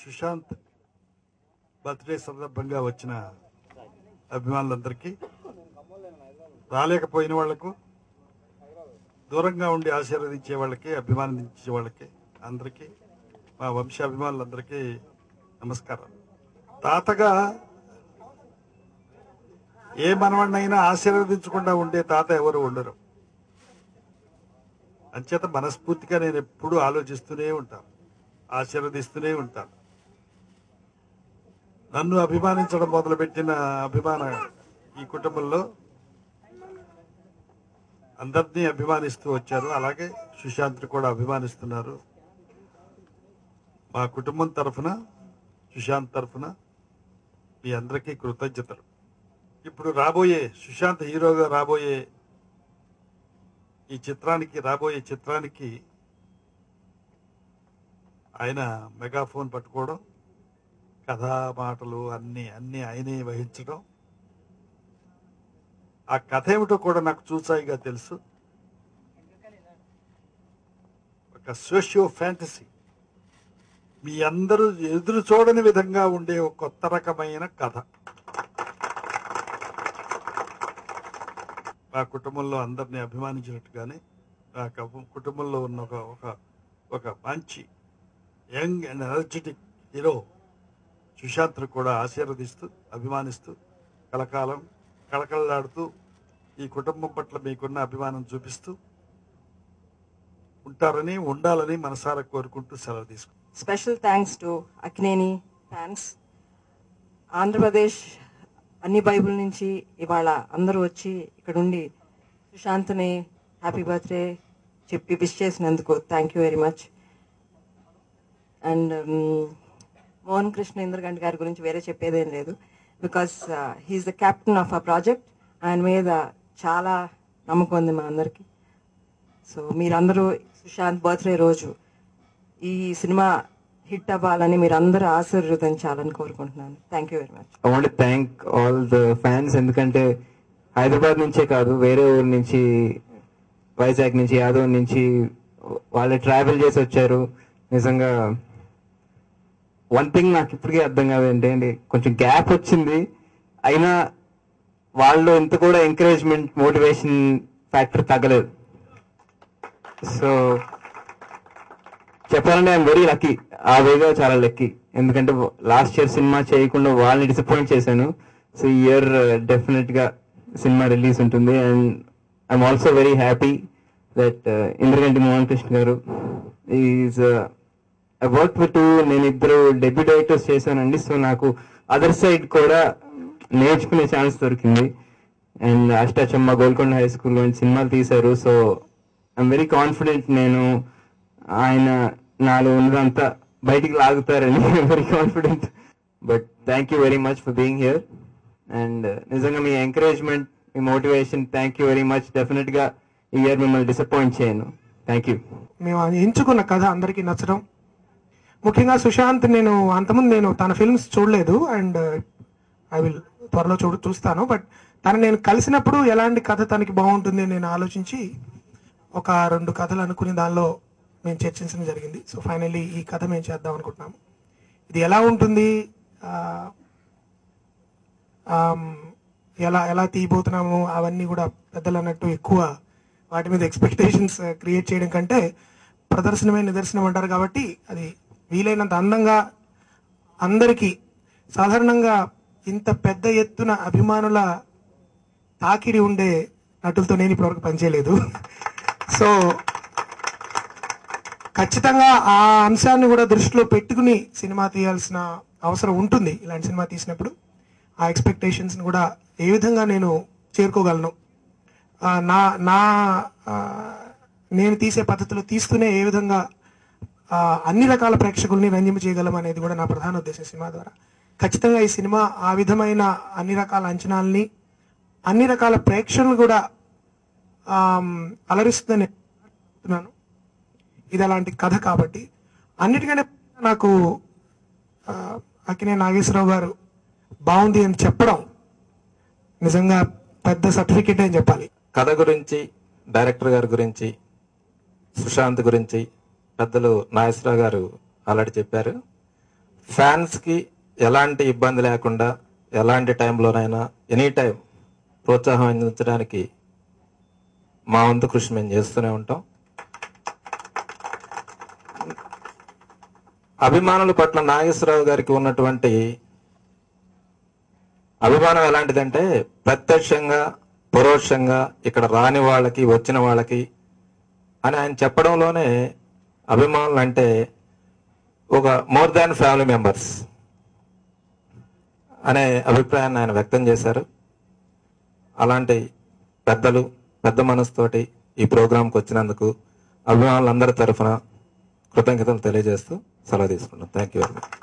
Sushant birthday సందర్భంగా వచ్చిన అభిమానులందరికీ, రాలేకపోయిన వాళ్లకు, దూరంగా ఉండి ఆశీర్వదించే వాళ్ళకి, అభిమానించే వాళ్ళకి అందరికీ, మా వంశాభిమానులందరికీ నమస్కారం. తాతగా ఏ మనవడినైనా ఆశీర్వదించకుండా ఉండే తాత ఎవరు ఉండరు. అంచేత మనస్ఫూర్తిగా నేను ఎప్పుడూ ఆలోచిస్తూనే ఉంటాను, ఆశీర్వదిస్తూనే ఉంటాను. నన్ను అభిమానించడం మొదలుపెట్టిన అభిమాన ఈ కుటుంబంలో అందరినీ అభిమానిస్తూ వచ్చారు. అలాగే సుశాంత్ని కూడా అభిమానిస్తున్నారు. మా కుటుంబం తరఫున, సుశాంత్ తరఫున మీ అందరికీ కృతజ్ఞతలు. ఇప్పుడు రాబోయే సుశాంత్ హీరోగా రాబోయే చిత్రానికి ఆయన మెగాఫోన్ పట్టుకోవడం, కథా మాటలు అన్ని ఆయనే వహించడం. ఆ కథ ఏమిటో కూడా నాకు చూసాయిగా తెలుసు. ఒక సోషియో ఫ్యాంటసీ, మీ అందరూ ఎదురు చూడని విధంగా ఉండే ఒక కొత్త రకమైన కథ. ఆ కుటుంబంలో అందరినీ అభిమానించినట్టుగానే ఆ కుటుంబంలో ఉన్న ఒక మంచి యంగ్ అండ్ ఎనర్జెటిక్ హీరో సుశాంత్ను కూడా ఆశీర్వదిస్తూ, అభిమానిస్తూ, కలకాలం కళకళలాడుతూ ఈ కుటుంబం పట్ల మీకున్న అభిమానం చూపిస్తూ ఉంటారని, ఉండాలని మనసారా కోరుకుంటూ సెలవు తీసుకుంటాం. Special thanks to Akkineni fans. Andhra Pradesh అన్ని బైబుల్ నుంచి ఇవాళ అందరూ వచ్చి ఇక్కడ ఉండి సుశాంత్ని హ్యాపీ బర్త్డే చెప్పి విష్ చేసినందుకు thank you very much. And Mohan Krishna Indraganti గారి గురించి వేరే చెప్పేదేం లేదు. Because he's the captain of a project. ఆయన మీద చాలా నమ్మకం ఉంది మా అందరికి. సో మీరందరూ సుశాంత్ బర్త్డే రోజు ఈ సినిమా హిట్ అవ్వాలని మీరందరూ ఆశీర్వదించాలని కోరుకుంటున్నాను. Thank you very much. I want to thank all the fans. ఎందుకంటే హైదరాబాద్ నుంచే కాదు, వేరే ఊరు నుంచి, వైజాగ్ నుంచి, యాదవ్ నుంచి వాళ్ళు ట్రావెల్ చేసి వచ్చారు. నిజంగా వన్ థింగ్ నాకు ఇప్పటికీ అర్థం కాదు ఏంటంటే, కొంచెం గ్యాప్ వచ్చింది అయినా వాళ్ళు ఇంత కూడా ఎంకరేజ్మెంట్, మోటివేషన్ ఫ్యాక్టర్ తగ్గలేదు. సో చెప్పాలంటే ఐఎమ్ వెరీ లక్కీ. ఆ వేగా చాలా లక్కీ. ఎందుకంటే లాస్ట్ ఇయర్ సినిమా చేయకుండా వాళ్ళని డిసప్పాయింట్ చేశాను. సో ఈ ఇయర్ డెఫినెట్ గా సినిమా రిలీజ్ ఉంటుంది. And I'm also very happy that Indraganti Mohan Krishna గారు ఈజ్ ఐ వర్క్ విత్, నేను ఇద్దరు డెబ్యూ డైరెక్టర్స్ చేశానండి. సో నాకు అదర్ సైడ్ కూడా నేర్చుకునే ఛాన్స్ దొరికింది. And Ashta Chamma, Golconda high school నుంచి సినిమాలు తీశారు. సో ఐఎమ్ వెరీ కాన్ఫిడెంట్, నేను ఆయన నాలో ఉన్నదంతా బయటికి లాగుతారని very confident. But thank you very much for being here. And నిజంగా మీ ఎంకరేజ్మెంట్, మీ motivation, thank you very much. Definite గా ఈ ఇయర్ మిమ్మల్ని డిసప్పాయింట్ చేయను. Thank you. మేము ఎంచుకున్న కథ అందరికీ నచ్చడం, ముఖ్యంగా సుశాంత్, అంతకుముందు నేను తన ఫిల్మ్స్ చూడలేదు. అండ్ ఐ విల్ త్వరలో చూస్తాను. బట్ నేను కలిసినప్పుడు ఎలాంటి కథ తనకి బాగుంటుంది నేను ఆలోచించి ఒక 2 కథలు అనుకుని దానిలో మేము చర్చించడం జరిగింది. సో ఫైనల్లీ ఈ కథ మేము చేద్దాం అనుకుంటున్నాము. ఇది ఎలా ఉంటుంది, ఎలా తీయబోతున్నాము అవన్నీ కూడా పెద్దలు అన్నట్టు ఎక్కువ వాటి మీద ఎక్స్పెక్టేషన్స్ క్రియేట్ చేయడం కంటే ప్రదర్శనమే నిదర్శనం అంటారు. కాబట్టి అది వీలైనంత అందంగా అందరికీ, సాధారణంగా ఇంత పెద్ద ఎత్తున అభిమానుల తాకిడి ఉండే నటులతో నేను ఇప్పటివరకు పనిచేయలేదు. సో ఖచ్చితంగా ఆ అంశాన్ని కూడా దృష్టిలో పెట్టుకుని సినిమా తీయాల్సిన అవసరం ఉంటుంది. ఇలాంటి సినిమా తీసినప్పుడు ఆ ఎక్స్పెక్టేషన్స్ కూడా ఏ విధంగా నేను చేరుకోగలను, నేను తీసే పద్ధతిలో తీస్తూనే ఏ విధంగా అన్ని రకాల ప్రేక్షకుల్ని రంజింప చేయగలం అనేది కూడా నా ప్రధాన ఉద్దేశం సినిమా ద్వారా. ఖచ్చితంగా ఈ సినిమా ఆ విధమైన అన్ని రకాల అంచనాలని, అన్ని రకాల ప్రేక్షకులు కూడా అలరిస్తుందని చెప్తున్నాను. ఇది అలాంటి కథ కాబట్టి. అన్నిటికంటే నాకు అక్కినేని నాగేశ్వరరావు గారు బాగుంది అని చెప్పడం నిజంగా పెద్ద సర్టిఫికేట్ అని చెప్పాలి. కథ గురించి, డైరెక్టర్ గారి గురించి, సుశాంత్ గురించి పెద్దలు నాగేశ్వరరావు గారు ఆల్రెడీ చెప్పారు. ఫ్యాన్స్కి ఎలాంటి ఇబ్బంది లేకుండా ఎలాంటి టైంలోనైనా ఎనీ టైం ప్రోత్సాహం అందించడానికి మా వంతు కృషి మేము చేస్తూనే ఉంటాం. అభిమానుల పట్ల నాగేశ్వరరావు గారికి ఉన్నటువంటి అభిమానం ఎలాంటిదంటే ప్రత్యక్షంగా పరోక్షంగా ఇక్కడ రాని వాళ్ళకి వచ్చిన వాళ్ళకి అని ఆయన చెప్పడంలోనే అభిమానులు అంటే ఒక మోర్ దాన్ ఫ్యామిలీ మెంబర్స్ అనే అభిప్రాయాన్ని ఆయన వ్యక్తం చేశారు. అలాంటి పెద్దలు పెద్ద మనసుతోటి ఈ ప్రోగ్రాంకి వచ్చినందుకు అభిమానులందరి తరఫున కృతజ్ఞతలు తెలియజేస్తూ సెలవు తీసుకున్నాం. Thank you very much.